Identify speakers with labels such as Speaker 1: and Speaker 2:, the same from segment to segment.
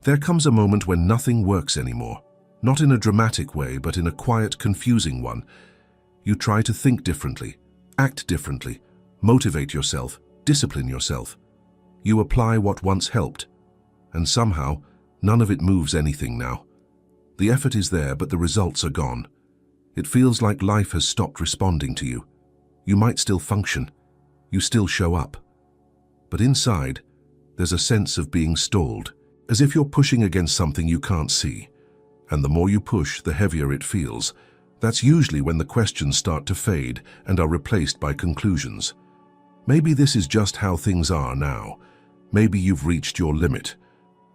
Speaker 1: There comes a moment when nothing works anymore. Not in a dramatic way, but in a quiet, confusing one. You try to think differently, act differently, motivate yourself, discipline yourself. You apply what once helped, and somehow, none of it moves anything now. The effort is there, but the results are gone. It feels like life has stopped responding to you. You might still function. You still show up. But inside, there's a sense of being stalled, as if you're pushing against something you can't see. And the more you push, the heavier it feels. That's usually when the questions start to fade and are replaced by conclusions. Maybe this is just how things are now. Maybe you've reached your limit.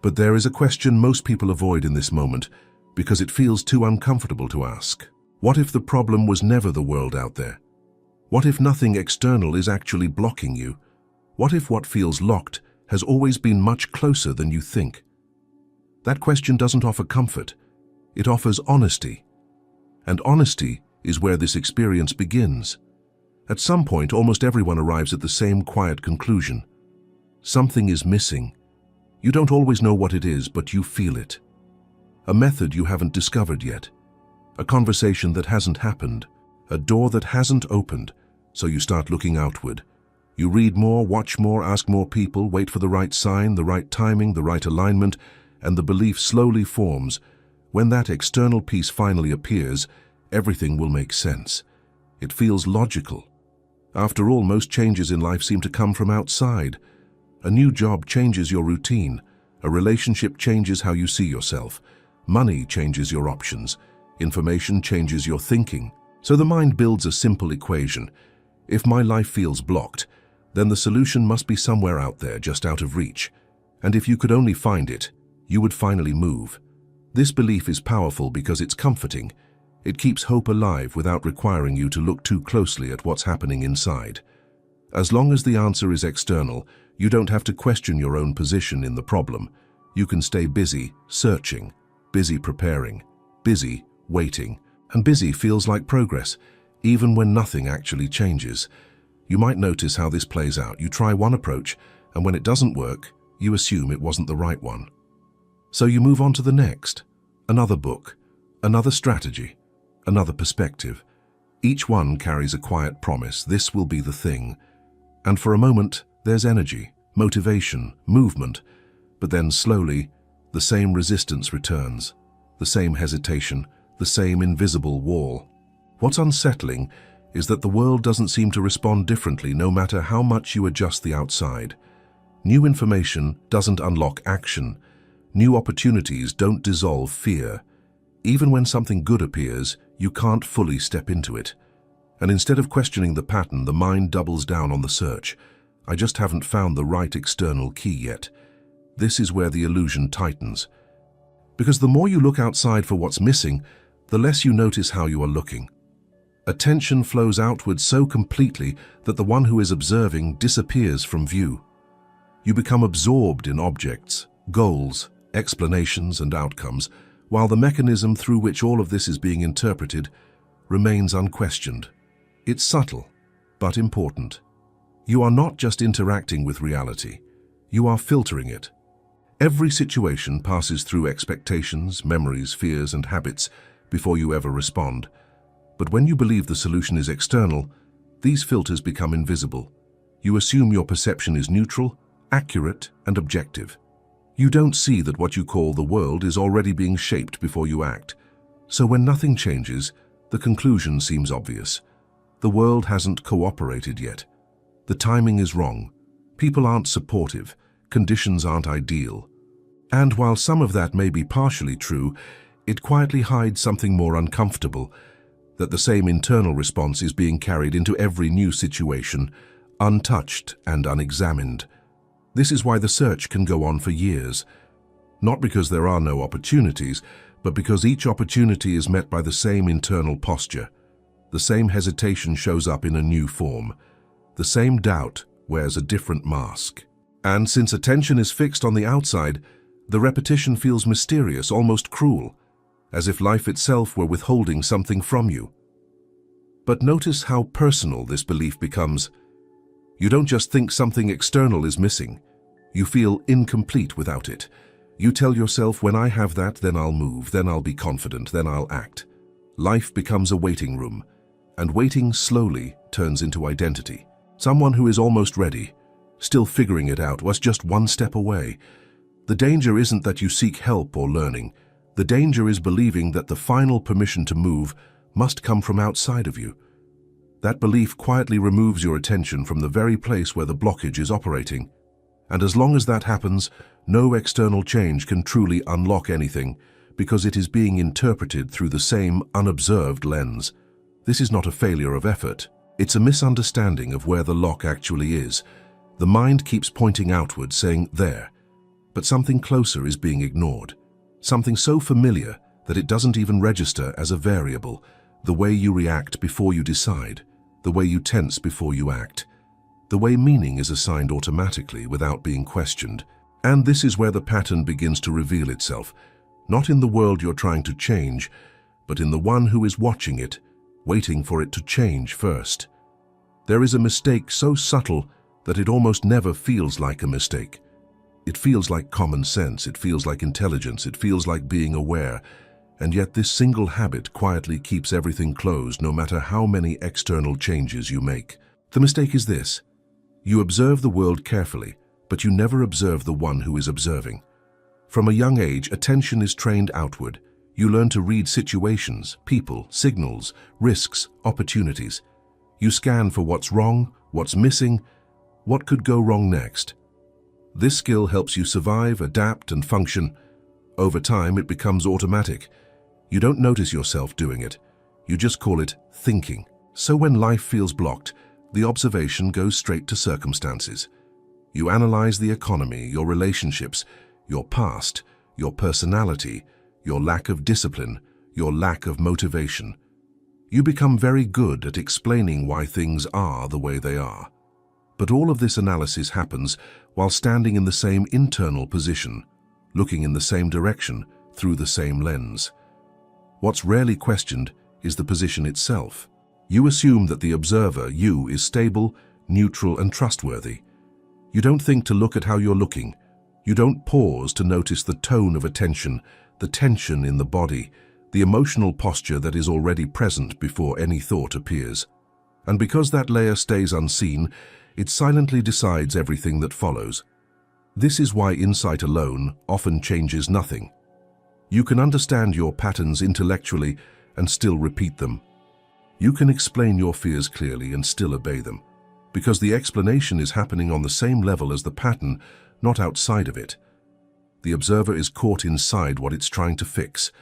Speaker 1: But there is a question most people avoid in this moment because it feels too uncomfortable to ask. What if the problem was never the world out there? What if nothing external is actually blocking you? What if what feels locked has always been much closer than you think? That question doesn't offer comfort. It offers honesty. And honesty is where this experience begins. At some point, almost everyone arrives at the same quiet conclusion. Something is missing. You don't always know what it is, but you feel it. A method you haven't discovered yet. A conversation that hasn't happened. A door that hasn't opened. So you start looking outward. You read more, watch more, ask more people, wait for the right sign, the right timing, the right alignment, and the belief slowly forms. When that external piece finally appears, everything will make sense. It feels logical. After all, most changes in life seem to come from outside. A new job changes your routine. A relationship changes how you see yourself. Money changes your options. Information changes your thinking. So the mind builds a simple equation. If my life feels blocked, then the solution must be somewhere out there, just out of reach. And if you could only find it, you would finally move. This belief is powerful because it's comforting. It keeps hope alive without requiring you to look too closely at what's happening inside. As long as the answer is external, you don't have to question your own position in the problem. You can stay busy, searching, busy preparing, busy waiting, and busy feels like progress, even when nothing actually changes. You might notice how this plays out. You try one approach, and when it doesn't work, you assume it wasn't the right one. So you move on to the next. Another book, another strategy, another perspective. Each one carries a quiet promise. This will be the thing. And for a moment, there's energy, motivation, movement. But then slowly, the same resistance returns. The same hesitation, the same invisible wall. What's unsettling is that the world doesn't seem to respond differently no matter how much you adjust the outside. New information doesn't unlock action. New opportunities don't dissolve fear. Even when something good appears, you can't fully step into it. And instead of questioning the pattern, the mind doubles down on the search. I just haven't found the right external key yet. This is where the illusion tightens. Because the more you look outside for what's missing, the less you notice how you are looking. Attention flows outward so completely that the one who is observing disappears from view. You become absorbed in objects, goals, explanations, and outcomes, while the mechanism through which all of this is being interpreted remains unquestioned. It's subtle, but important. You are not just interacting with reality, you are filtering it. Every situation passes through expectations, memories, fears, and habits before you ever respond. But when you believe the solution is external, these filters become invisible. You assume your perception is neutral, accurate, and objective. You don't see that what you call the world is already being shaped before you act. So when nothing changes, the conclusion seems obvious. The world hasn't cooperated yet. The timing is wrong. People aren't supportive. Conditions aren't ideal. And while some of that may be partially true, it quietly hides something more uncomfortable, that the same internal response is being carried into every new situation, untouched and unexamined. This is why the search can go on for years. Not because there are no opportunities, but because each opportunity is met by the same internal posture. The same hesitation shows up in a new form. The same doubt wears a different mask. And since attention is fixed on the outside, the repetition feels mysterious, almost cruel, as if life itself were withholding something from you. But notice how personal this belief becomes. You don't just think something external is missing. You feel incomplete without it. You tell yourself, when I have that, then I'll move, then I'll be confident, then I'll act. Life becomes a waiting room, and waiting slowly turns into identity. Someone who is almost ready, still figuring it out, was just one step away. The danger isn't that you seek help or learning. The danger is believing that the final permission to move must come from outside of you. That belief quietly removes your attention from the very place where the blockage is operating. And as long as that happens, no external change can truly unlock anything, because it is being interpreted through the same unobserved lens. This is not a failure of effort. It's a misunderstanding of where the lock actually is. The mind keeps pointing outward, saying, there. But something closer is being ignored. Something so familiar that it doesn't even register as a variable. The way you react before you decide. The way you tense before you act. The way meaning is assigned automatically without being questioned. And this is where the pattern begins to reveal itself. Not in the world you're trying to change, but in the one who is watching it, waiting for it to change first. There is a mistake so subtle that it almost never feels like a mistake. It feels like common sense, it feels like intelligence, it feels like being aware, and yet this single habit quietly keeps everything closed no matter how many external changes you make. The mistake is this: you observe the world carefully, but you never observe the one who is observing. From a young age, attention is trained outward. You learn to read situations, people, signals, risks, opportunities. You scan for what's wrong, what's missing, what could go wrong next. This skill helps you survive, adapt, and function. Over time, it becomes automatic. You don't notice yourself doing it. You just call it thinking. So when life feels blocked, the observation goes straight to circumstances. You analyze the economy, your relationships, your past, your personality, your lack of discipline, your lack of motivation. You become very good at explaining why things are the way they are. But all of this analysis happens while standing in the same internal position, looking in the same direction, through the same lens. What's rarely questioned is the position itself. You assume that the observer, you, is stable, neutral, and trustworthy. You don't think to look at how you're looking. You don't pause to notice the tone of attention, the tension in the body, the emotional posture that is already present before any thought appears. And because that layer stays unseen, it silently decides everything that follows. This is why insight alone often changes nothing. You can understand your patterns intellectually and still repeat them. You can explain your fears clearly and still obey them, because the explanation is happening on the same level as the pattern, not outside of it. The observer is caught inside what it's trying to fix.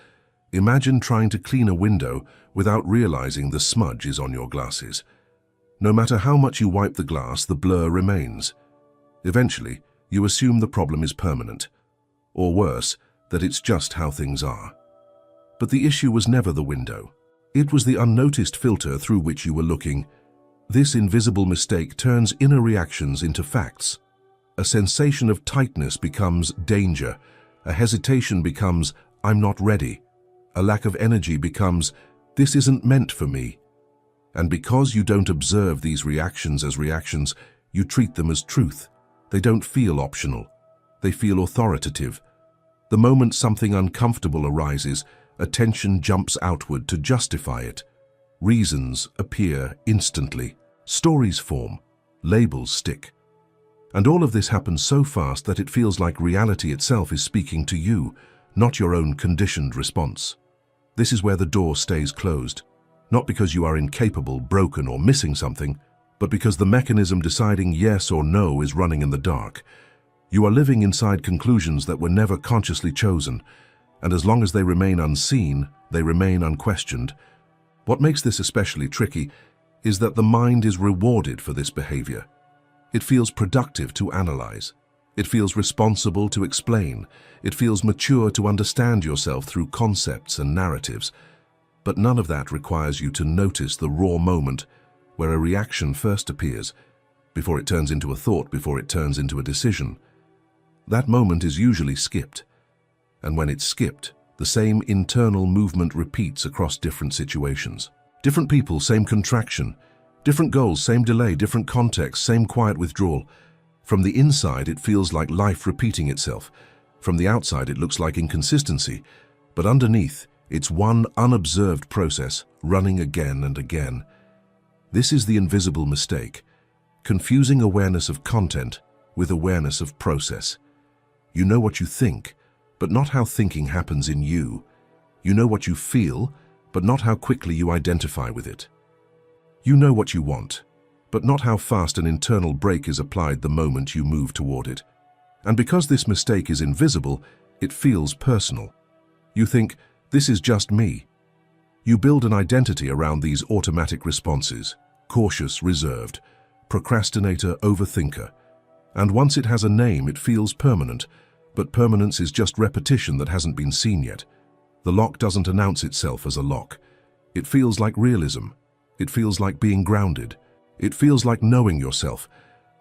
Speaker 1: Imagine trying to clean a window without realizing the smudge is on your glasses. No matter how much you wipe the glass, the blur remains. Eventually, you assume the problem is permanent, or worse, that it's just how things are. But the issue was never the window. It was the unnoticed filter through which you were looking. This invisible mistake turns inner reactions into facts. A sensation of tightness becomes danger. A hesitation becomes, I'm not ready. A lack of energy becomes, this isn't meant for me. And because you don't observe these reactions as reactions, you treat them as truth. They don't feel optional. They feel authoritative. The moment something uncomfortable arises, attention jumps outward to justify it. Reasons appear instantly. Stories form. Labels stick. And all of this happens so fast that it feels like reality itself is speaking to you, not your own conditioned response. This is where the door stays closed. Not because you are incapable, broken, or missing something, but because the mechanism deciding yes or no is running in the dark. You are living inside conclusions that were never consciously chosen, and as long as they remain unseen, they remain unquestioned. What makes this especially tricky is that the mind is rewarded for this behavior. It feels productive to analyze. It feels responsible to explain. It feels mature to understand yourself through concepts and narratives. But none of that requires you to notice the raw moment where a reaction first appears, before it turns into a thought, before it turns into a decision. That moment is usually skipped. And when it's skipped, the same internal movement repeats across different situations. Different people, same contraction. Different goals, same delay, different context, same quiet withdrawal. From the inside, it feels like life repeating itself. From the outside, it looks like inconsistency, but underneath, it's one unobserved process running again and again. This is the invisible mistake, confusing awareness of content with awareness of process. You know what you think, but not how thinking happens in you. You know what you feel, but not how quickly you identify with it. You know what you want, but not how fast an internal brake is applied the moment you move toward it. And because this mistake is invisible, it feels personal. You think, this is just me. You build an identity around these automatic responses: cautious, reserved, procrastinator, overthinker. And once it has a name, it feels permanent, but permanence is just repetition that hasn't been seen yet. The lock doesn't announce itself as a lock. It feels like realism. It feels like being grounded. It feels like knowing yourself.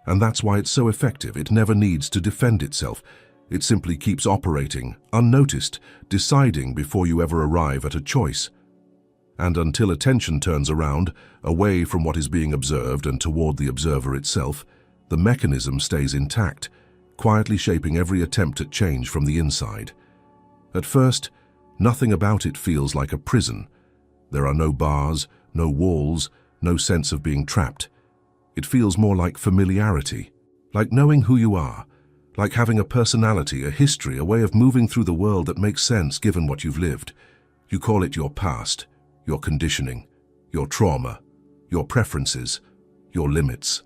Speaker 1: And that's why it's so effective. It never needs to defend itself. It simply keeps operating, unnoticed, deciding before you ever arrive at a choice. And until attention turns around, away from what is being observed and toward the observer itself, the mechanism stays intact, quietly shaping every attempt at change from the inside. At first, nothing about it feels like a prison. There are no bars, no walls, no sense of being trapped. It feels more like familiarity, like knowing who you are, like having a personality, a history, a way of moving through the world that makes sense given what you've lived. You call it your past, your conditioning, your trauma, your preferences, your limits.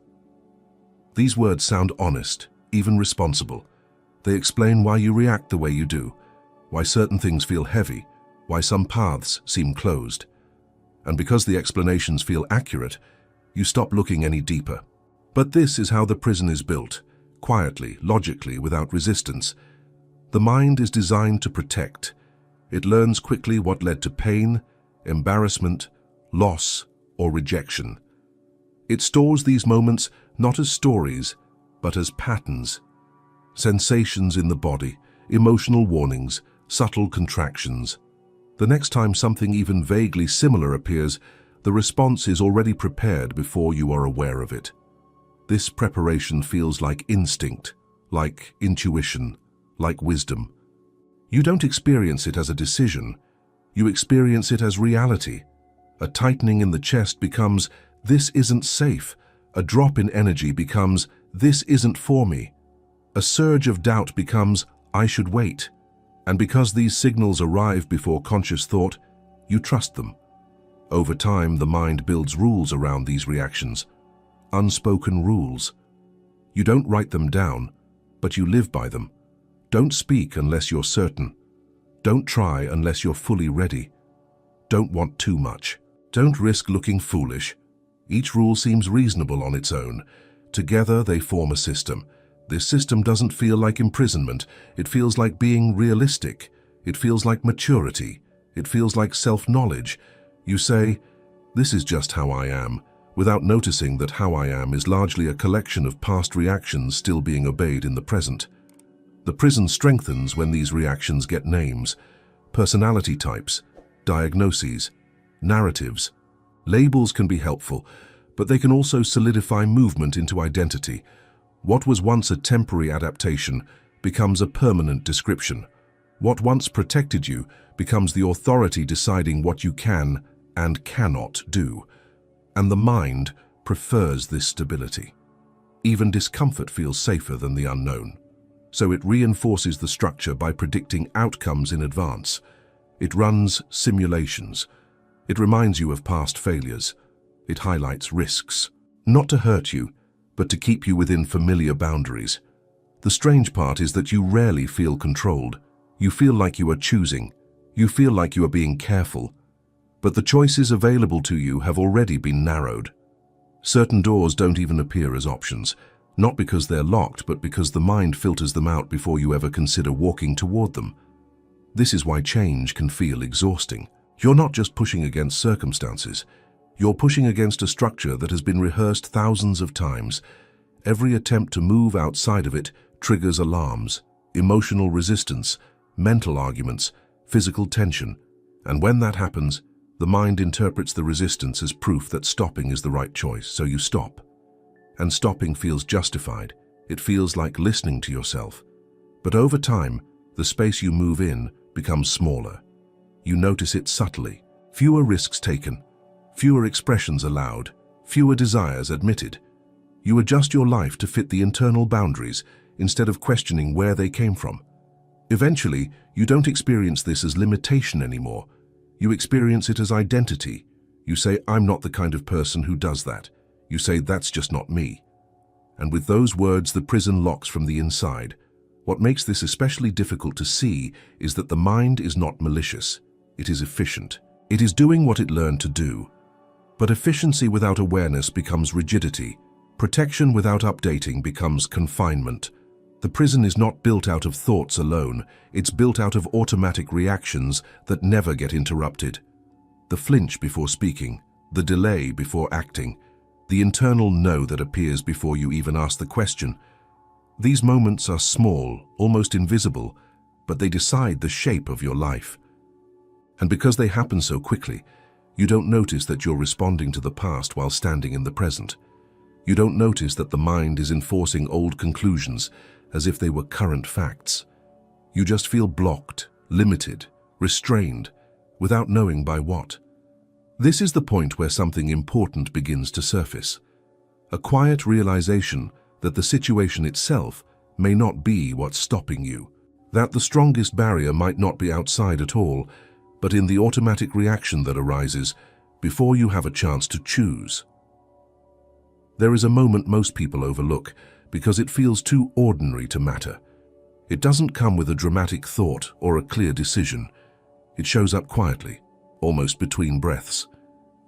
Speaker 1: These words sound honest, even responsible. They explain why you react the way you do, why certain things feel heavy, why some paths seem closed. And because the explanations feel accurate, you stop looking any deeper. But this is how the prison is built, quietly, logically, without resistance. The mind is designed to protect. It learns quickly what led to pain, embarrassment, loss, or rejection. It stores these moments not as stories, but as patterns. Sensations in the body, emotional warnings, subtle contractions. The next time something even vaguely similar appears, the response is already prepared before you are aware of it. This preparation feels like instinct, like intuition, like wisdom. You don't experience it as a decision. You experience it as reality. A tightening in the chest becomes, "This isn't safe." A drop in energy becomes, "This isn't for me." A surge of doubt becomes, "I should wait." And because these signals arrive before conscious thought, you trust them. Over time, the mind builds rules around these reactions, unspoken rules. You don't write them down, but you live by them. Don't speak unless you're certain. Don't try unless you're fully ready. Don't want too much. Don't risk looking foolish. Each rule seems reasonable on its own. Together, they form a system. This system doesn't feel like imprisonment. It feels like being realistic. It feels like maturity. It feels like self-knowledge. You say, "This is just how I am," without noticing that how I am is largely a collection of past reactions still being obeyed in the present. The prison strengthens when these reactions get names, personality types, diagnoses, narratives. Labels can be helpful, but they can also solidify movement into identity. What was once a temporary adaptation becomes a permanent description. What once protected you becomes the authority deciding what you can and cannot do. And the mind prefers this stability. Even discomfort feels safer than the unknown. So it reinforces the structure by predicting outcomes in advance. It runs simulations. It reminds you of past failures. It highlights risks, not to hurt you, but to keep you within familiar boundaries. The strange part is that you rarely feel controlled. You feel like you are choosing. You feel like you are being careful. But the choices available to you have already been narrowed. Certain doors don't even appear as options, not because they're locked, but because the mind filters them out before you ever consider walking toward them. This is why change can feel exhausting. You're not just pushing against circumstances. You're pushing against a structure that has been rehearsed thousands of times. Every attempt to move outside of it triggers alarms, emotional resistance, mental arguments, physical tension. And when that happens, the mind interprets the resistance as proof that stopping is the right choice, so you stop. And stopping feels justified. It feels like listening to yourself. But over time, The space you move in becomes smaller. You notice it subtly. Fewer risks taken, fewer expressions allowed, fewer desires admitted. You adjust your life to fit the internal boundaries instead of questioning where they came from. Eventually, you don't experience this as limitation anymore. You experience it as identity. You say, "I'm not the kind of person who does that." You say, "That's just not me." And with those words, the prison locks from the inside. What makes this especially difficult to see is that the mind is not malicious. It is efficient. It is doing what it learned to do. But efficiency without awareness becomes rigidity. Protection without updating becomes confinement. The prison is not built out of thoughts alone. It's built out of automatic reactions that never get interrupted. The flinch before speaking, the delay before acting, the internal no that appears before you even ask the question. These moments are small, almost invisible, but they decide the shape of your life. And because they happen so quickly, you don't notice that you're responding to the past while standing in the present. You don't notice that the mind is enforcing old conclusions as if they were current facts. You just feel blocked, limited, restrained, without knowing by what. This is the point where something important begins to surface. A quiet realization that the situation itself may not be what's stopping you. That the strongest barrier might not be outside at all, but in the automatic reaction that arises before you have a chance to choose. There is a moment most people overlook because it feels too ordinary to matter. It doesn't come with a dramatic thought or a clear decision. It shows up quietly, almost between breaths.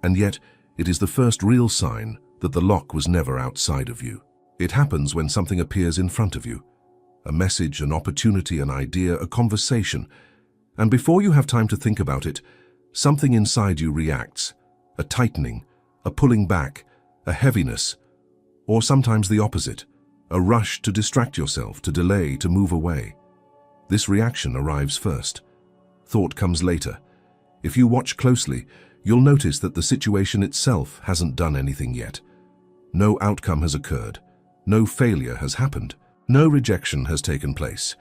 Speaker 1: And yet, it is the first real sign that the lock was never outside of you. It happens when something appears in front of you. A message, an opportunity, an idea, a conversation. And before you have time to think about it, something inside you reacts. A tightening, a pulling back, a heaviness, or sometimes the opposite. A rush to distract yourself, to delay, to move away. This reaction arrives first. Thought comes later. If you watch closely, you'll notice that the situation itself hasn't done anything yet. No outcome has occurred. No failure has happened. No rejection has taken place.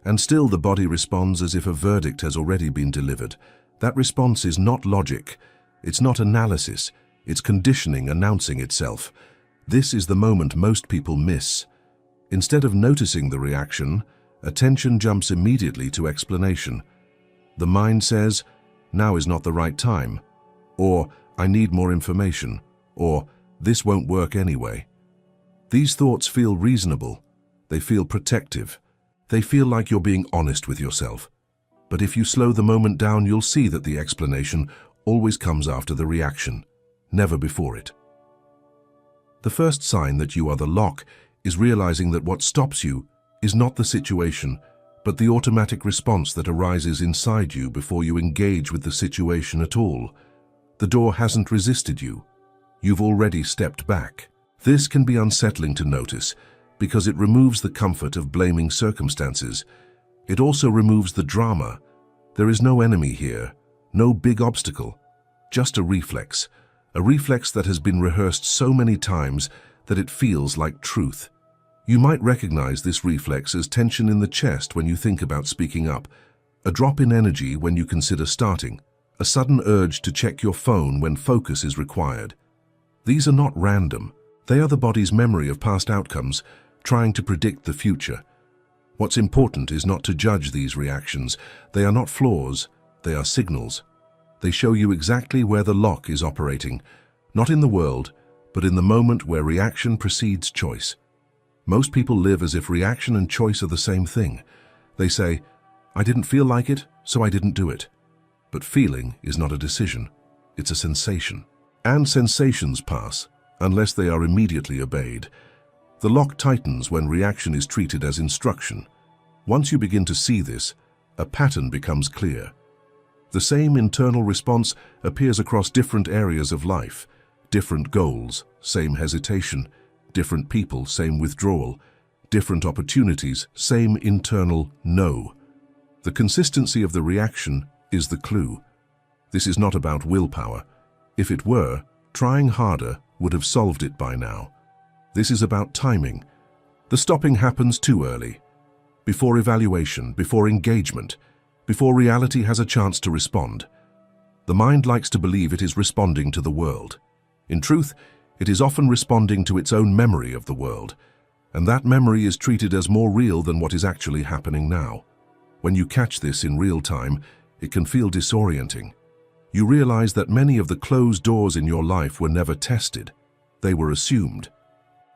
Speaker 1: And still the body responds as if a verdict has already been delivered. That response is not logic. It's not analysis. It's conditioning announcing itself. This is the moment most people miss. Instead of noticing the reaction, attention jumps immediately to explanation. The mind says, "Now is not the right time," or "I need more information," or "This won't work anyway." These thoughts feel reasonable. They feel protective. They feel like you're being honest with yourself. But if you slow the moment down, you'll see that the explanation always comes after the reaction, never before it. The first sign that you are the lock is realizing that what stops you is not the situation, but the automatic response that arises inside you before you engage with the situation at all. The door hasn't resisted you. You've already stepped back. This can be unsettling to notice because it removes the comfort of blaming circumstances. It also removes the drama. There is no enemy here, no big obstacle, just a reflex that has been rehearsed so many times that it feels like truth. You might recognize this reflex as tension in the chest when you think about speaking up, a drop in energy when you consider starting, a sudden urge to check your phone when focus is required. These are not random. They are the body's memory of past outcomes, trying to predict the future. What's important is not to judge these reactions. They are not flaws, they are signals. They show you exactly where the lock is operating, not in the world, but in the moment where reaction precedes choice. Most people live as if reaction and choice are the same thing. They say, "I didn't feel like it, so I didn't do it." But feeling is not a decision, it's a sensation. And sensations pass, unless they are immediately obeyed. The lock tightens when reaction is treated as instruction. Once you begin to see this, a pattern becomes clear. The same internal response appears across different areas of life. Different goals, same hesitation. Different people, same withdrawal. Different opportunities, same internal no. The consistency of the reaction is the clue. This is not about willpower. If it were, trying harder would have solved it by now. This is about timing. The stopping happens too early. before evaluation, before engagement, before reality has a chance to respond. The mind likes to believe it is responding to the world. In truth, it is often responding to its own memory of the world, and that memory is treated as more real than what is actually happening now. When you catch this in real time, it can feel disorienting. You realize that many of the closed doors in your life were never tested. They were assumed.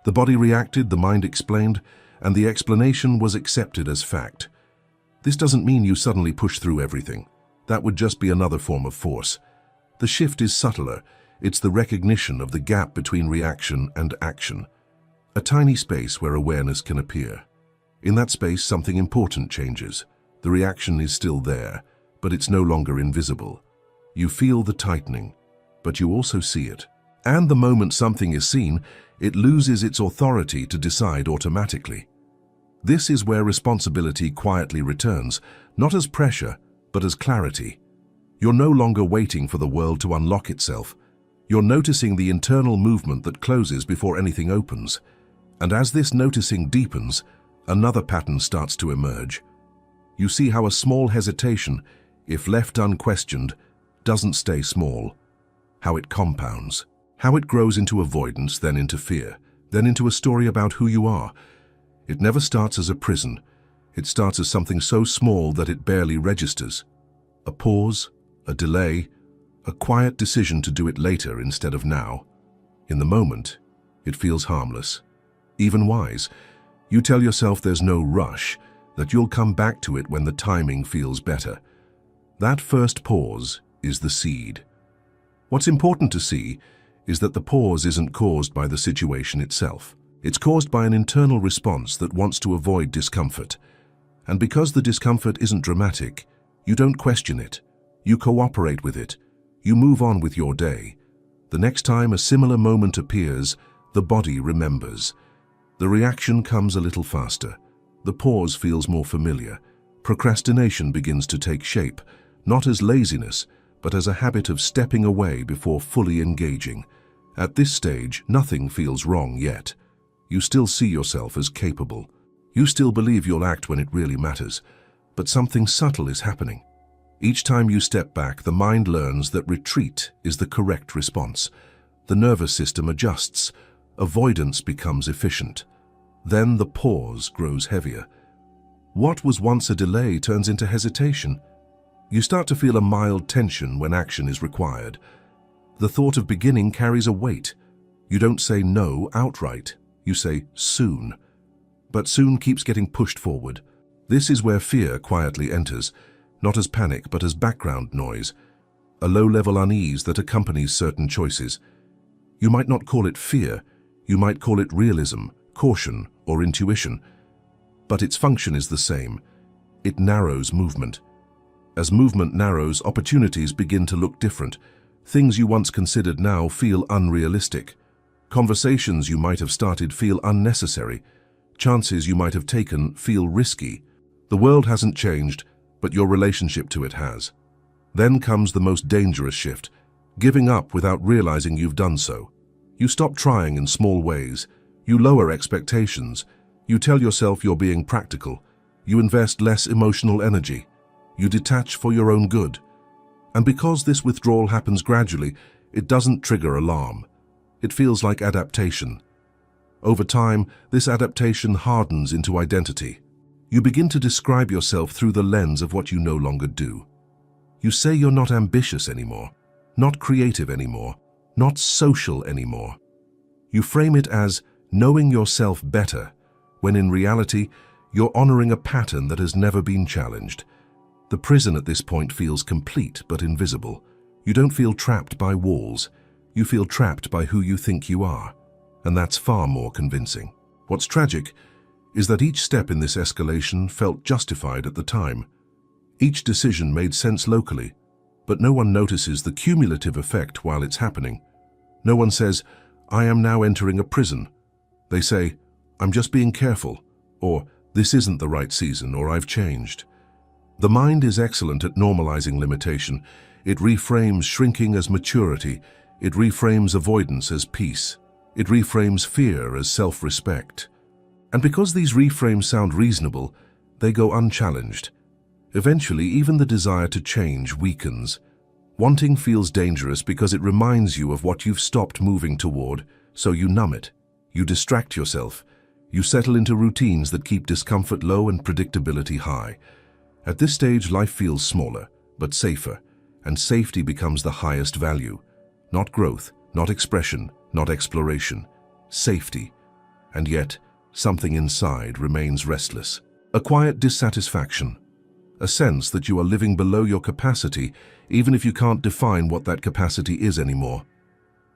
Speaker 1: The body reacted, the mind explained, and the explanation was accepted as fact. This doesn't mean you suddenly push through everything. That would just be another form of force. The shift is subtler. It's the recognition of the gap between reaction and action. A tiny space where awareness can appear. In that space, something important changes. The reaction is still there, but it's no longer invisible. You feel the tightening, but you also see it. And the moment something is seen, it loses its authority to decide automatically. This is where responsibility quietly returns, not as pressure, but as clarity. You're no longer waiting for the world to unlock itself. You're noticing the internal movement that closes before anything opens. And as this noticing deepens, another pattern starts to emerge. You see how a small hesitation, if left unquestioned, doesn't stay small. How it compounds. How it grows into avoidance, then into fear, then into a story about who you are. It never starts as a prison. It starts as something so small that it barely registers. A pause, a delay, a quiet decision to do it later instead of now. In the moment, it feels harmless, even wise. You tell yourself there's no rush, that you'll come back to it when the timing feels better. That first pause is the seed. What's important to see is that the pause isn't caused by the situation itself. It's caused by an internal response that wants to avoid discomfort. And because the discomfort isn't dramatic, you don't question it. You cooperate with it. You move on with your day. The next time a similar moment appears, the body remembers. The reaction comes a little faster. The pause feels more familiar. Procrastination begins to take shape, not as laziness, but as a habit of stepping away before fully engaging. At this stage, nothing feels wrong yet. You still see yourself as capable. You still believe you'll act when it really matters. But something subtle is happening. Each time you step back, the mind learns that retreat is the correct response. The nervous system adjusts. Avoidance becomes efficient. Then the pause grows heavier. What was once a delay turns into hesitation. You start to feel a mild tension when action is required. The thought of beginning carries a weight. You don't say no outright. You say soon. But soon keeps getting pushed forward. This is where fear quietly enters, not as panic but as background noise, a low-level unease that accompanies certain choices. You might not call it fear, you might call it realism, caution, or intuition. But its function is the same. It narrows movement. As movement narrows, opportunities begin to look different. Things you once considered now feel unrealistic. Conversations you might have started feel unnecessary. Chances you might have taken feel risky. The world hasn't changed, but your relationship to it has. Then comes the most dangerous shift, giving up without realizing you've done so. You stop trying in small ways. You lower expectations. You tell yourself you're being practical. You invest less emotional energy. You detach for your own good. And because this withdrawal happens gradually, it doesn't trigger alarm. It feels like adaptation. Over time, this adaptation hardens into identity. You begin to describe yourself through the lens of what you no longer do. You say you're not ambitious anymore, not creative anymore, not social anymore. You frame it as knowing yourself better, when in reality, you're honoring a pattern that has never been challenged. The prison at this point feels complete but invisible. You don't feel trapped by walls. You feel trapped by who you think you are. And that's far more convincing. What's tragic is that each step in this escalation felt justified at the time. Each decision made sense locally, but no one notices the cumulative effect while it's happening. No one says, "I am now entering a prison." They say, "I'm just being careful," or "This isn't the right season," or "I've changed." The mind is excellent at normalizing limitation. It reframes shrinking as maturity. It reframes avoidance as peace. It reframes fear as self-respect. And because these reframes sound reasonable, they go unchallenged. Eventually, even the desire to change weakens. Wanting feels dangerous because it reminds you of what you've stopped moving toward, so you numb it. You distract yourself. You settle into routines that keep discomfort low and predictability high. At this stage, life feels smaller, but safer, and safety becomes the highest value. Not growth, not expression, not exploration. Safety. And yet, something inside remains restless. A quiet dissatisfaction. A sense that you are living below your capacity, even if you can't define what that capacity is anymore.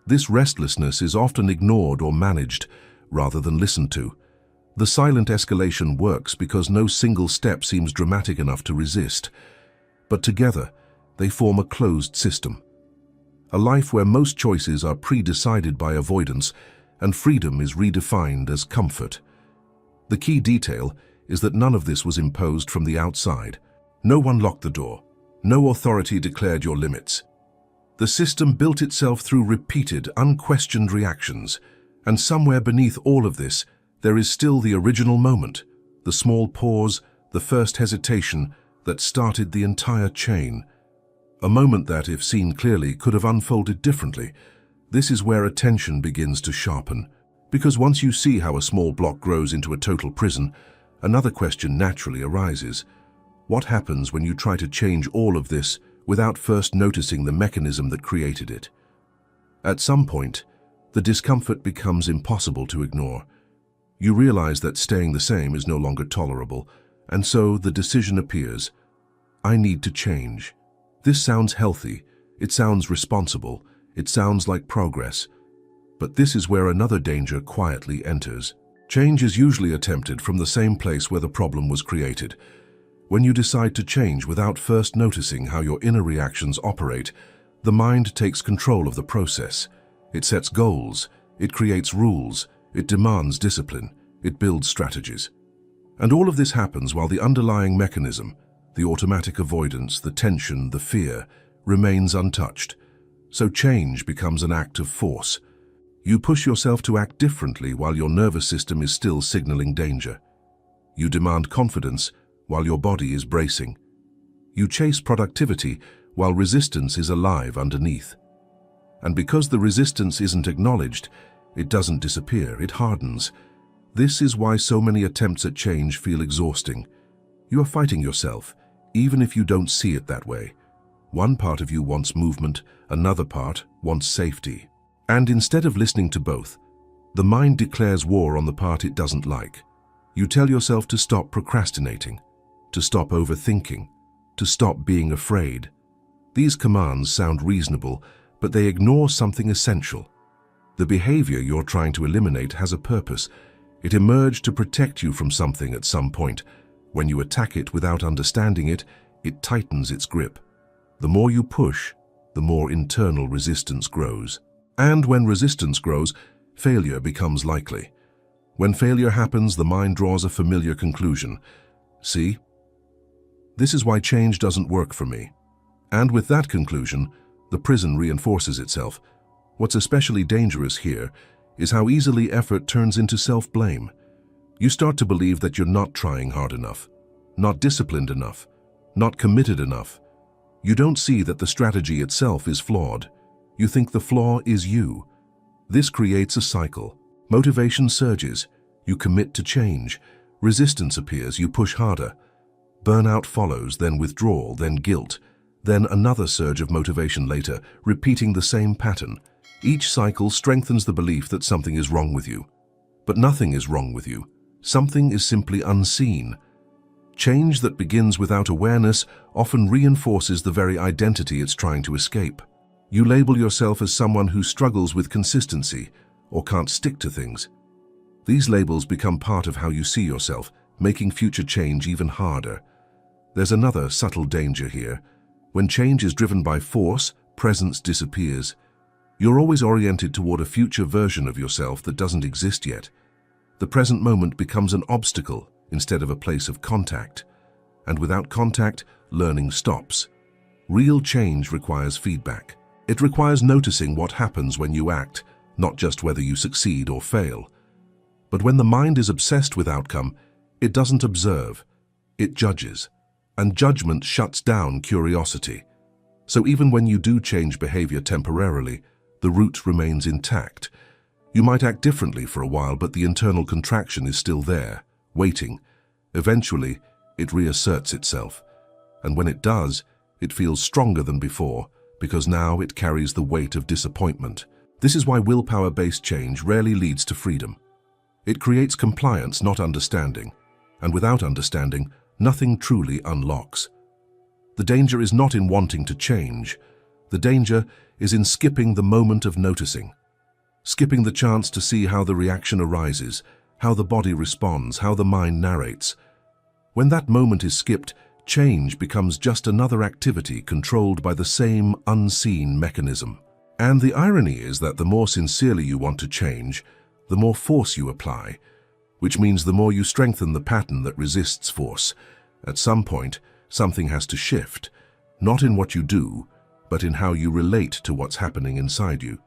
Speaker 1: This restlessness is often ignored or managed, rather than listened to. The silent escalation works because no single step seems dramatic enough to resist. But together, they form a closed system. A life where most choices are pre-decided by avoidance, and freedom is redefined as comfort. The key detail is that none of this was imposed from the outside. No one locked the door. No authority declared your limits. The system built itself through repeated, unquestioned reactions, and somewhere beneath all of this, there is still the original moment, the small pause, the first hesitation that started the entire chain. A moment that, if seen clearly, could have unfolded differently. This is where attention begins to sharpen, because once you see how a small block grows into a total prison, another question naturally arises. What happens when you try to change all of this without first noticing the mechanism that created it? At some point, the discomfort becomes impossible to ignore. You realize that staying the same is no longer tolerable, and so the decision appears. I need to change. This sounds healthy, it sounds responsible, it sounds like progress. But this is where another danger quietly enters. Change is usually attempted from the same place where the problem was created. When you decide to change without first noticing how your inner reactions operate, the mind takes control of the process. It sets goals, it creates rules, it demands discipline, it builds strategies. And all of this happens while the underlying mechanism, the automatic avoidance, the tension, the fear, remains untouched. So change becomes an act of force. You push yourself to act differently while your nervous system is still signaling danger. You demand confidence while your body is bracing. You chase productivity while resistance is alive underneath. And because the resistance isn't acknowledged, it doesn't disappear, it hardens. This is why so many attempts at change feel exhausting. You are fighting yourself, even if you don't see it that way. One part of you wants movement, another part wants safety. And instead of listening to both, the mind declares war on the part it doesn't like. You tell yourself to stop procrastinating, to stop overthinking, to stop being afraid. These commands sound reasonable, but they ignore something essential. The behavior you're trying to eliminate has a purpose. It emerged to protect you from something at some point. When you attack it without understanding it, it tightens its grip. The more you push, the more internal resistance grows. And when resistance grows, failure becomes likely. When failure happens, the mind draws a familiar conclusion. See? This is why change doesn't work for me. And with that conclusion, the prison reinforces itself. What's especially dangerous here is how easily effort turns into self-blame. You start to believe that you're not trying hard enough, not disciplined enough, not committed enough. You don't see that the strategy itself is flawed. You think the flaw is you. This creates a cycle. Motivation surges. You commit to change. Resistance appears. You push harder. Burnout follows, then withdrawal, then guilt, then another surge of motivation later, repeating the same pattern. Each cycle strengthens the belief that something is wrong with you. But nothing is wrong with you. Something is simply unseen. Change that begins without awareness often reinforces the very identity it's trying to escape. You label yourself as someone who struggles with consistency or can't stick to things. These labels become part of how you see yourself, making future change even harder. There's another subtle danger here. When change is driven by force, presence disappears. You're always oriented toward a future version of yourself that doesn't exist yet. The present moment becomes an obstacle instead of a place of contact. And without contact, learning stops. Real change requires feedback. It requires noticing what happens when you act, not just whether you succeed or fail. But when the mind is obsessed with outcome, it doesn't observe. It judges, and judgment shuts down curiosity. So even when you do change behavior temporarily, the root remains intact. You might act differently for a while, but the internal contraction is still there, waiting. Eventually, it reasserts itself. And when it does, it feels stronger than before, because now it carries the weight of disappointment. This is why willpower-based change rarely leads to freedom. It creates compliance, not understanding. And without understanding, nothing truly unlocks. The danger is not in wanting to change. The danger is in skipping the moment of noticing. Skipping the chance to see how the reaction arises, how the body responds, how the mind narrates. When that moment is skipped, change becomes just another activity controlled by the same unseen mechanism. And the irony is that the more sincerely you want to change, the more force you apply, which means the more you strengthen the pattern that resists force. At some point, something has to shift, not in what you do, but in how you relate to what's happening inside you.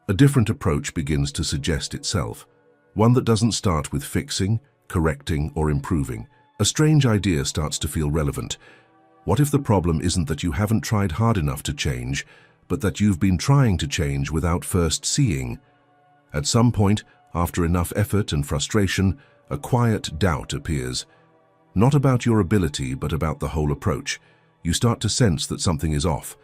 Speaker 1: A different approach begins to suggest itself, one that doesn't start with fixing, correcting, or improving. A strange idea starts to feel relevant. What if the problem isn't that you haven't tried hard enough to change, but that you've been trying to change without first seeing? At some point, after enough effort and frustration, a quiet doubt appears. Not about your ability, but about the whole approach. You start to sense that something is off,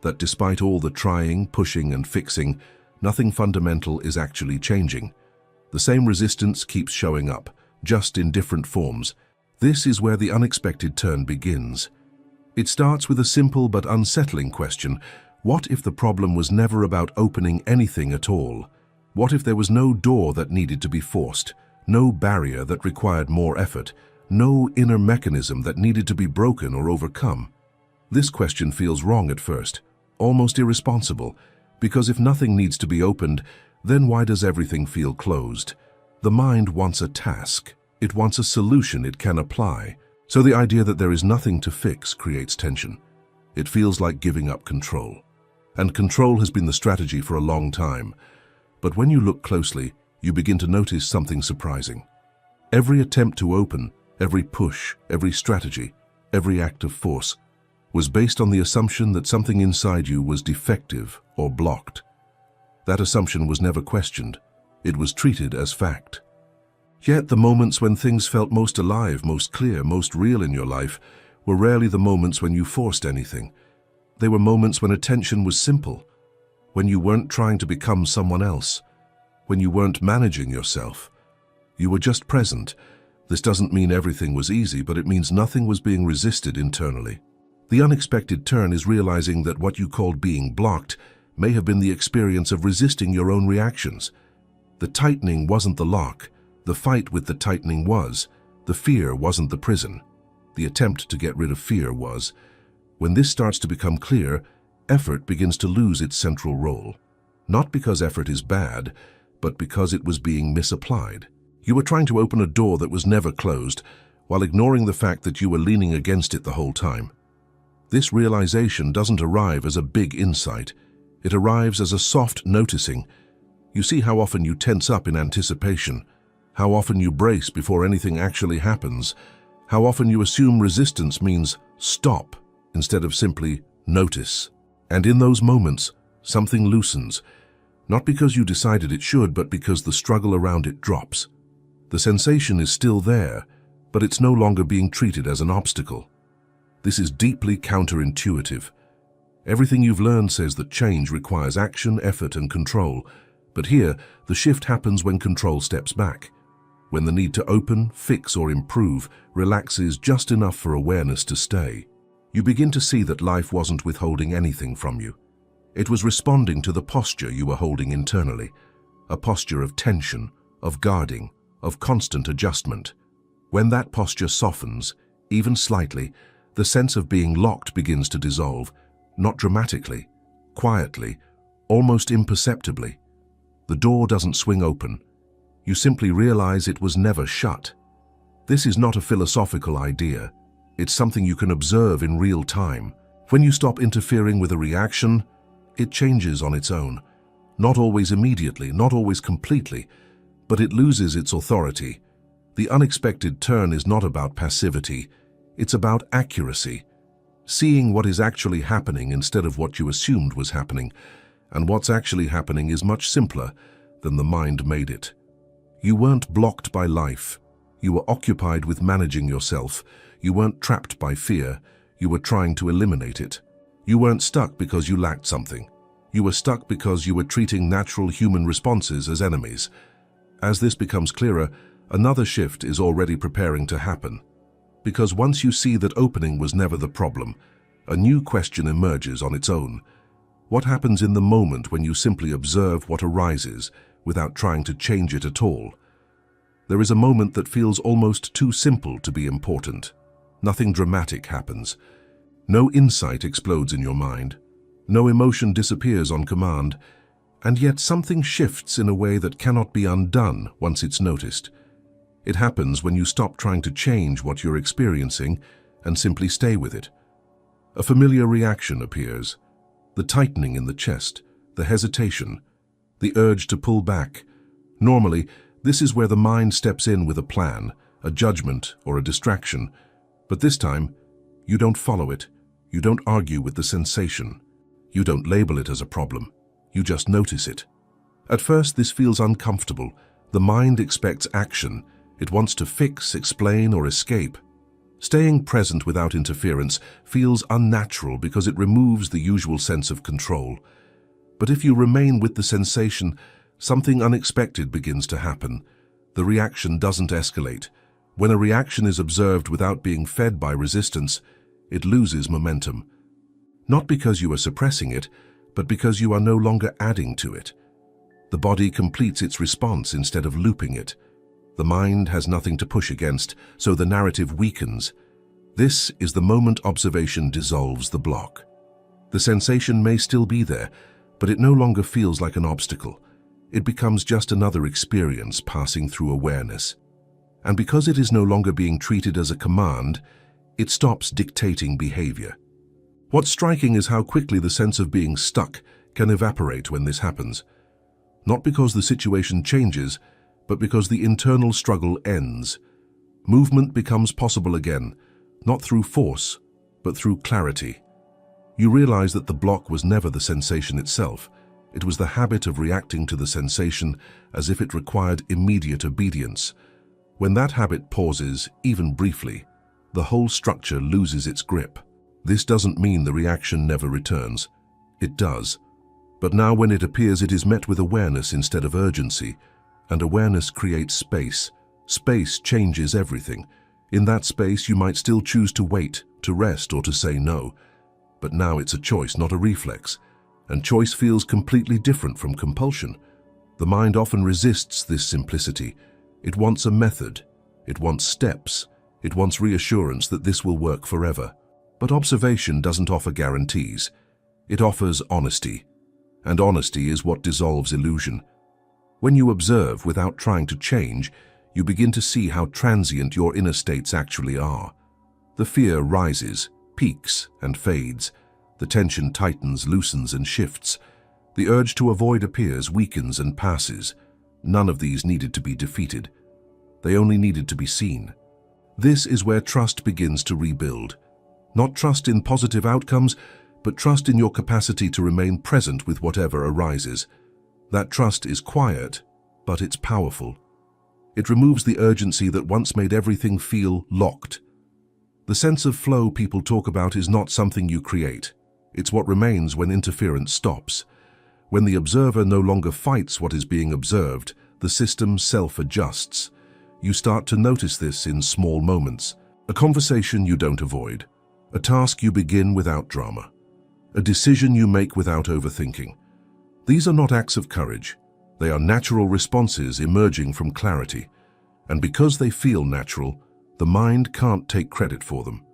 Speaker 1: that despite all the trying, pushing, and fixing, nothing fundamental is actually changing. The same resistance keeps showing up, just in different forms. This is where the unexpected turn begins. It starts with a simple but unsettling question. What if the problem was never about opening anything at all? What if there was no door that needed to be forced, no barrier that required more effort, no inner mechanism that needed to be broken or overcome? This question feels wrong at first, almost irresponsible, because if nothing needs to be opened, then why does everything feel closed? The mind wants a task. It wants a solution it can apply. So the idea that there is nothing to fix creates tension. It feels like giving up control. And control has been the strategy for a long time. But when you look closely, you begin to notice something surprising. Every attempt to open, every push, every strategy, every act of force was based on the assumption that something inside you was defective or blocked. That assumption was never questioned. It was treated as fact. Yet the moments when things felt most alive, most clear, most real in your life were rarely the moments when you forced anything. They were moments when attention was simple, when you weren't trying to become someone else, when you weren't managing yourself. You were just present. This doesn't mean everything was easy, but it means nothing was being resisted internally. The unexpected turn is realizing that what you called being blocked may have been the experience of resisting your own reactions. The tightening wasn't the lock. The fight with the tightening was. The fear wasn't the prison. The attempt to get rid of fear was. When this starts to become clear, effort begins to lose its central role. Not because effort is bad, but because it was being misapplied. You were trying to open a door that was never closed, while ignoring the fact that you were leaning against it the whole time. This realization doesn't arrive as a big insight. It arrives as a soft noticing. You see how often you tense up in anticipation, how often you brace before anything actually happens, how often you assume resistance means stop instead of simply notice. And in those moments, something loosens, not because you decided it should, but because the struggle around it drops. The sensation is still there, but it's no longer being treated as an obstacle. This is deeply counterintuitive. Everything you've learned says that change requires action, effort, and control. But here, the shift happens when control steps back, when the need to open, fix, or improve relaxes just enough for awareness to stay. You begin to see that life wasn't withholding anything from you. It was responding to the posture you were holding internally, a posture of tension, of guarding, of constant adjustment. When that posture softens, even slightly, the sense of being locked begins to dissolve, not dramatically, quietly, almost imperceptibly. The door doesn't swing open. You simply realize it was never shut. This is not a philosophical idea. It's something you can observe in real time. When you stop interfering with a reaction, it changes on its own. Not always immediately, not always completely, but it loses its authority. The unexpected turn is not about passivity. It's about accuracy, seeing what is actually happening instead of what you assumed was happening, and what's actually happening is much simpler than the mind made it. You weren't blocked by life. You were occupied with managing yourself. You weren't trapped by fear. You were trying to eliminate it. You weren't stuck because you lacked something. You were stuck because you were treating natural human responses as enemies. As this becomes clearer, another shift is already preparing to happen. Because once you see that opening was never the problem, a new question emerges on its own. What happens in the moment when you simply observe what arises without trying to change it at all? There is a moment that feels almost too simple to be important. Nothing dramatic happens. No insight explodes in your mind. No emotion disappears on command. And yet something shifts in a way that cannot be undone once it's noticed. It happens when you stop trying to change what you're experiencing and simply stay with it. A familiar reaction appears. The tightening in the chest, the hesitation, the urge to pull back. Normally, this is where the mind steps in with a plan, a judgment, or a distraction. But this time, you don't follow it. You don't argue with the sensation. You don't label it as a problem. You just notice it. At first, this feels uncomfortable. The mind expects action. It wants to fix, explain, or escape. Staying present without interference feels unnatural because it removes the usual sense of control. But if you remain with the sensation, something unexpected begins to happen. The reaction doesn't escalate. When a reaction is observed without being fed by resistance, it loses momentum. Not because you are suppressing it, but because you are no longer adding to it. The body completes its response instead of looping it. The mind has nothing to push against, so the narrative weakens. This is the moment observation dissolves the block. The sensation may still be there, but it no longer feels like an obstacle. It becomes just another experience passing through awareness. And because it is no longer being treated as a command, it stops dictating behavior. What's striking is how quickly the sense of being stuck can evaporate when this happens. Not because the situation changes, but because the internal struggle ends. Movement becomes possible again, not through force, but through clarity. You realize that the block was never the sensation itself. It was the habit of reacting to the sensation as if it required immediate obedience. When that habit pauses, even briefly, the whole structure loses its grip. This doesn't mean the reaction never returns. It does. But now when it appears, it is met with awareness instead of urgency. And awareness creates space. Space changes everything. In that space, you might still choose to wait, to rest, or to say no. But now it's a choice, not a reflex. And choice feels completely different from compulsion. The mind often resists this simplicity. It wants a method. It wants steps. It wants reassurance that this will work forever. But observation doesn't offer guarantees. It offers honesty. And honesty is what dissolves illusion. When you observe without trying to change, you begin to see how transient your inner states actually are. The fear rises, peaks, and fades. The tension tightens, loosens, and shifts. The urge to avoid appears, weakens, and passes. None of these needed to be defeated. They only needed to be seen. This is where trust begins to rebuild. Not trust in positive outcomes, but trust in your capacity to remain present with whatever arises. That trust is quiet, but it's powerful. It removes the urgency that once made everything feel locked. The sense of flow people talk about is not something you create. It's what remains when interference stops. When the observer no longer fights what is being observed, the system self-adjusts. You start to notice this in small moments. A conversation you don't avoid. A task you begin without drama. A decision you make without overthinking. These are not acts of courage. They are natural responses emerging from clarity. And because they feel natural, the mind can't take credit for them.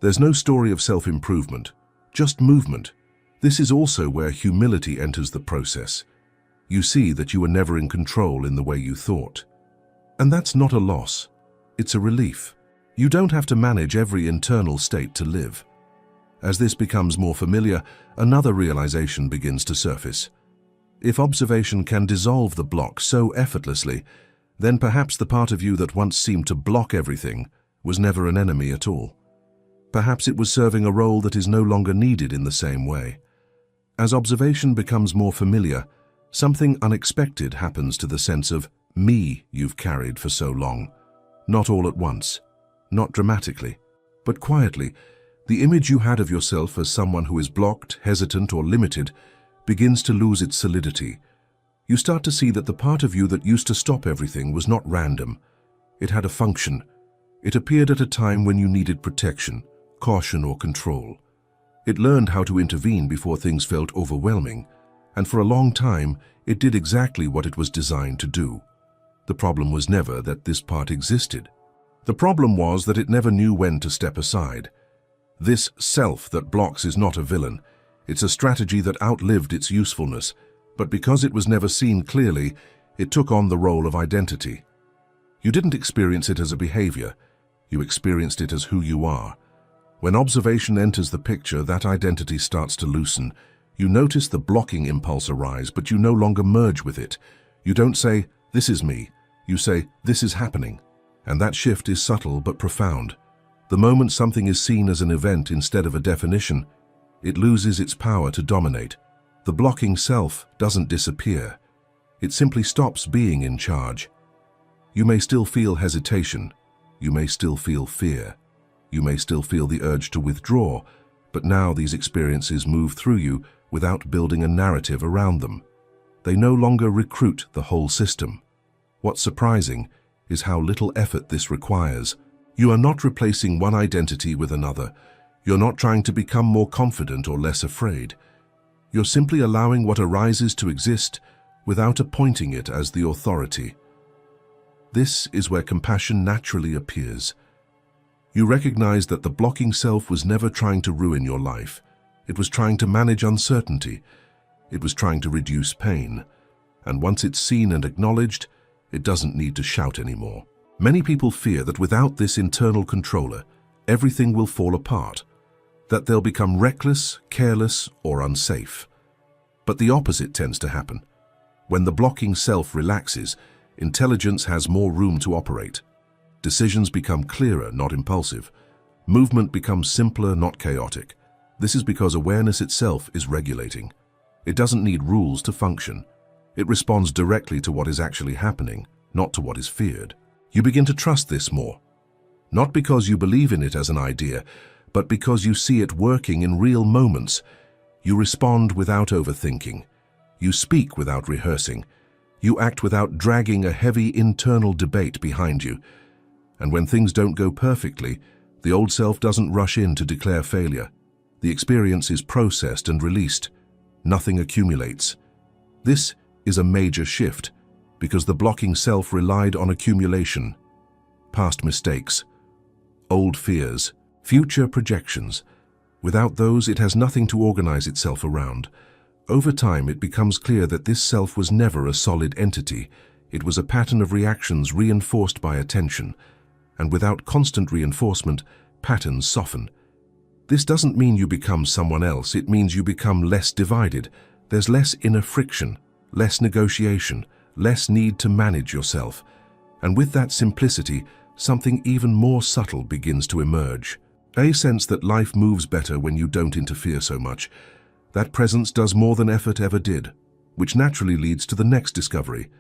Speaker 1: There's no story of self-improvement, just movement. This is also where humility enters the process. You see that you were never in control in the way you thought. And that's not a loss. It's a relief. You don't have to manage every internal state to live. As this becomes more familiar, another realization begins to surface. If observation can dissolve the block so effortlessly, then perhaps the part of you that once seemed to block everything was never an enemy at all. Perhaps it was serving a role that is no longer needed in the same way. As observation becomes more familiar, something unexpected happens to the sense of me you've carried for so long. Not all at once, not dramatically, but quietly. The image you had of yourself as someone who is blocked, hesitant, or limited begins to lose its solidity. You start to see that the part of you that used to stop everything was not random. It had a function. It appeared at a time when you needed protection, caution, or control. It learned how to intervene before things felt overwhelming, and for a long time, it did exactly what it was designed to do. The problem was never that this part existed. The problem was that it never knew when to step aside. This self that blocks is not a villain. It's a strategy that outlived its usefulness, but because it was never seen clearly, it took on the role of identity. You didn't experience it as a behavior. You experienced it as who you are. When observation enters the picture, that identity starts to loosen. You notice the blocking impulse arise, but you no longer merge with it. You don't say, "This is me." You say, "This is happening." And that shift is subtle but profound. The moment something is seen as an event instead of a definition, it loses its power to dominate. The blocking self doesn't disappear. It simply stops being in charge. You may still feel hesitation. You may still feel fear. You may still feel the urge to withdraw, but now these experiences move through you without building a narrative around them. They no longer recruit the whole system. What's surprising is how little effort this requires. You are not replacing one identity with another. You're not trying to become more confident or less afraid. You're simply allowing what arises to exist without appointing it as the authority. This is where compassion naturally appears. You recognize that the blocking self was never trying to ruin your life. It was trying to manage uncertainty. It was trying to reduce pain. And once it's seen and acknowledged, it doesn't need to shout anymore. Many people fear that without this internal controller, everything will fall apart, that they'll become reckless, careless, or unsafe. But the opposite tends to happen. When the blocking self relaxes, intelligence has more room to operate. Decisions become clearer, not impulsive. Movement becomes simpler, not chaotic. This is because awareness itself is regulating. It doesn't need rules to function. It responds directly to what is actually happening, not to what is feared. You begin to trust this more. Not because you believe in it as an idea, but because you see it working in real moments. You respond without overthinking. You speak without rehearsing. You act without dragging a heavy internal debate behind you. And when things don't go perfectly, the old self doesn't rush in to declare failure. The experience is processed and released. Nothing accumulates. This is a major shift, because the blocking self relied on accumulation. Past mistakes, old fears, future projections. Without those, it has nothing to organize itself around. Over time, it becomes clear that this self was never a solid entity. It was a pattern of reactions reinforced by attention. And without constant reinforcement, patterns soften. This doesn't mean you become someone else. It means you become less divided. There's less inner friction, less negotiation, less need to manage yourself. And with that simplicity, something even more subtle begins to emerge. A sense that life moves better when you don't interfere so much. That presence does more than effort ever did, which naturally leads to the next discovery,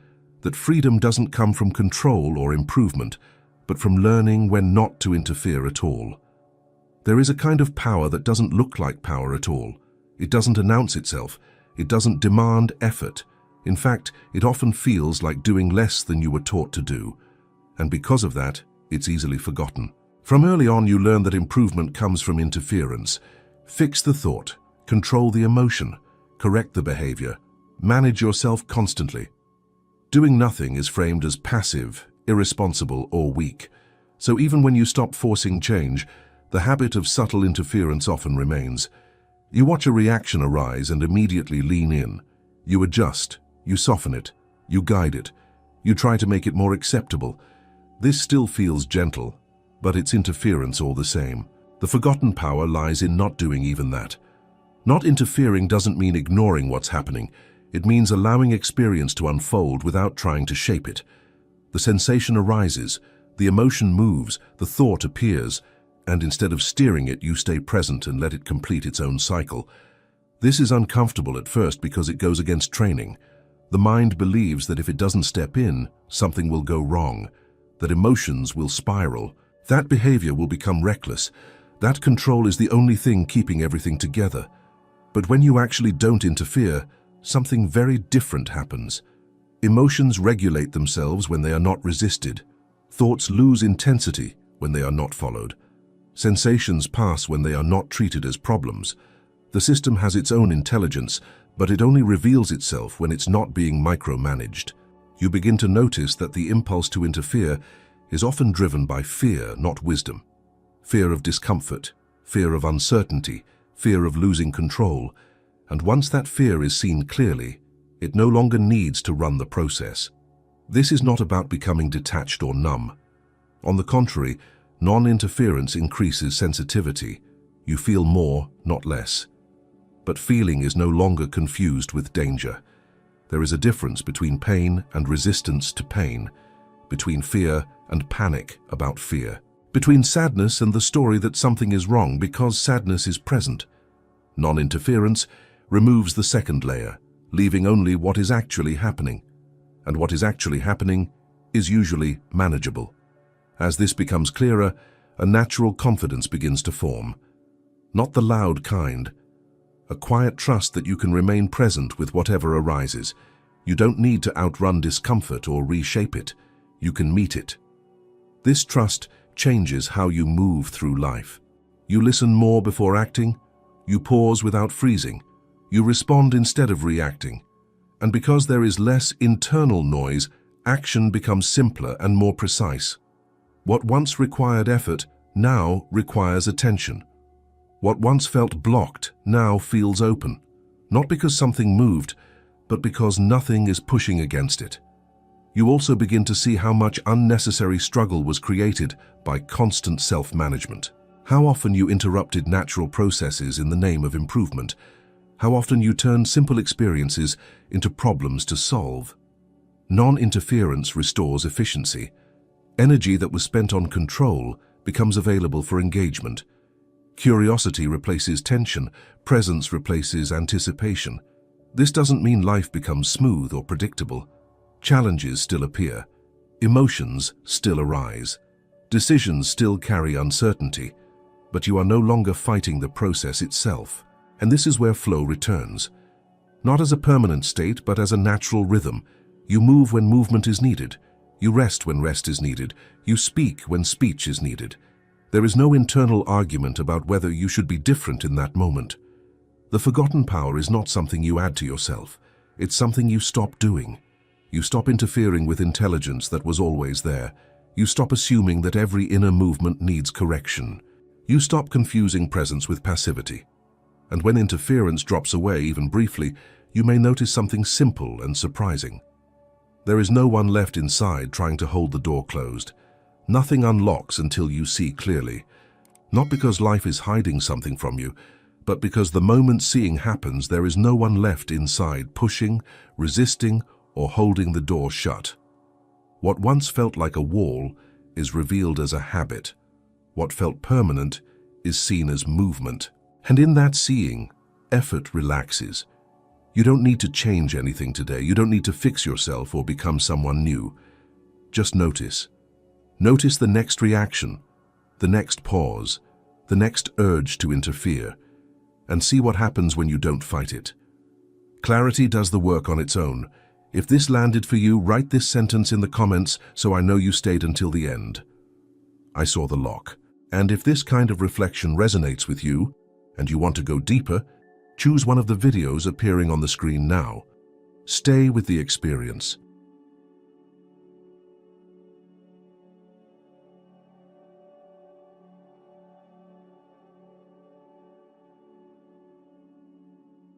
Speaker 1: that freedom doesn't come from control or improvement, but from learning when not to interfere at all. There is a kind of power that doesn't look like power at all. It doesn't announce itself. It doesn't demand effort. In fact, it often feels like doing less than you were taught to do. And because of that, it's easily forgotten. From early on, you learn that improvement comes from interference. Fix the thought, control the emotion, correct the behavior, manage yourself constantly. Doing nothing is framed as passive, irresponsible, or weak. So even when you stop forcing change, the habit of subtle interference often remains. You watch a reaction arise and immediately lean in. You adjust, you soften it, you guide it, you try to make it more acceptable. This still feels gentle, but it's interference all the same. The forgotten power lies in not doing even that. Not interfering doesn't mean ignoring what's happening. It means allowing experience to unfold without trying to shape it. The sensation arises, the emotion moves, the thought appears, and instead of steering it, you stay present and let it complete its own cycle. This is uncomfortable at first because it goes against training. The mind believes that if it doesn't step in, something will go wrong, that emotions will spiral, that behavior will become reckless, that control is the only thing keeping everything together. But when you actually don't interfere, something very different happens. Emotions regulate themselves when they are not resisted. Thoughts lose intensity when they are not followed. Sensations pass when they are not treated as problems. The system has its own intelligence, but it only reveals itself when it's not being micromanaged. You begin to notice that the impulse to interfere is often driven by fear, not wisdom. Fear of discomfort, fear of uncertainty, fear of losing control. And once that fear is seen clearly, it no longer needs to run the process. This is not about becoming detached or numb. On the contrary, non-interference increases sensitivity. You feel more, not less. But feeling is no longer confused with danger. There is a difference between pain and resistance to pain, between fear and panic about fear, between sadness and the story that something is wrong because sadness is present. Non-interference removes the second layer, leaving only what is actually happening. And what is actually happening is usually manageable. As this becomes clearer, a natural confidence begins to form. Not the loud kind. A quiet trust that you can remain present with whatever arises. You don't need to outrun discomfort or reshape it. You can meet it. This trust changes how you move through life. You listen more before acting. You pause without freezing. You respond instead of reacting. And because there is less internal noise, action becomes simpler and more precise. What once required effort now requires attention. What once felt blocked now feels open, not because something moved, but because nothing is pushing against it. You also begin to see how much unnecessary struggle was created by constant self-management. How often you interrupted natural processes in the name of improvement. How often you turned simple experiences into problems to solve. Non-interference restores efficiency. Energy that was spent on control becomes available for engagement. Curiosity replaces tension, presence replaces anticipation. This doesn't mean life becomes smooth or predictable. Challenges still appear. Emotions still arise. Decisions still carry uncertainty. But you are no longer fighting the process itself. And this is where flow returns. Not as a permanent state, but as a natural rhythm. You move when movement is needed. You rest when rest is needed. You speak when speech is needed. There is no internal argument about whether you should be different in that moment. The forgotten power is not something you add to yourself. It's something you stop doing. You stop interfering with intelligence that was always there. You stop assuming that every inner movement needs correction. You stop confusing presence with passivity. And when interference drops away, even briefly, you may notice something simple and surprising. There is no one left inside trying to hold the door closed. Nothing unlocks until you see clearly. Not because life is hiding something from you, but because the moment seeing happens, there is no one left inside pushing, resisting, or holding the door shut. What once felt like a wall is revealed as a habit. What felt permanent is seen as movement. And in that seeing, effort relaxes. You don't need to change anything today. You don't need to fix yourself or become someone new. Just notice. Notice the next reaction, the next pause, the next urge to interfere, and see what happens when you don't fight it. Clarity does the work on its own. If this landed for you, write this sentence in the comments so I know you stayed until the end. I saw the lock. And if this kind of reflection resonates with you, and you want to go deeper, choose one of the videos appearing on the screen now. Stay with the experience.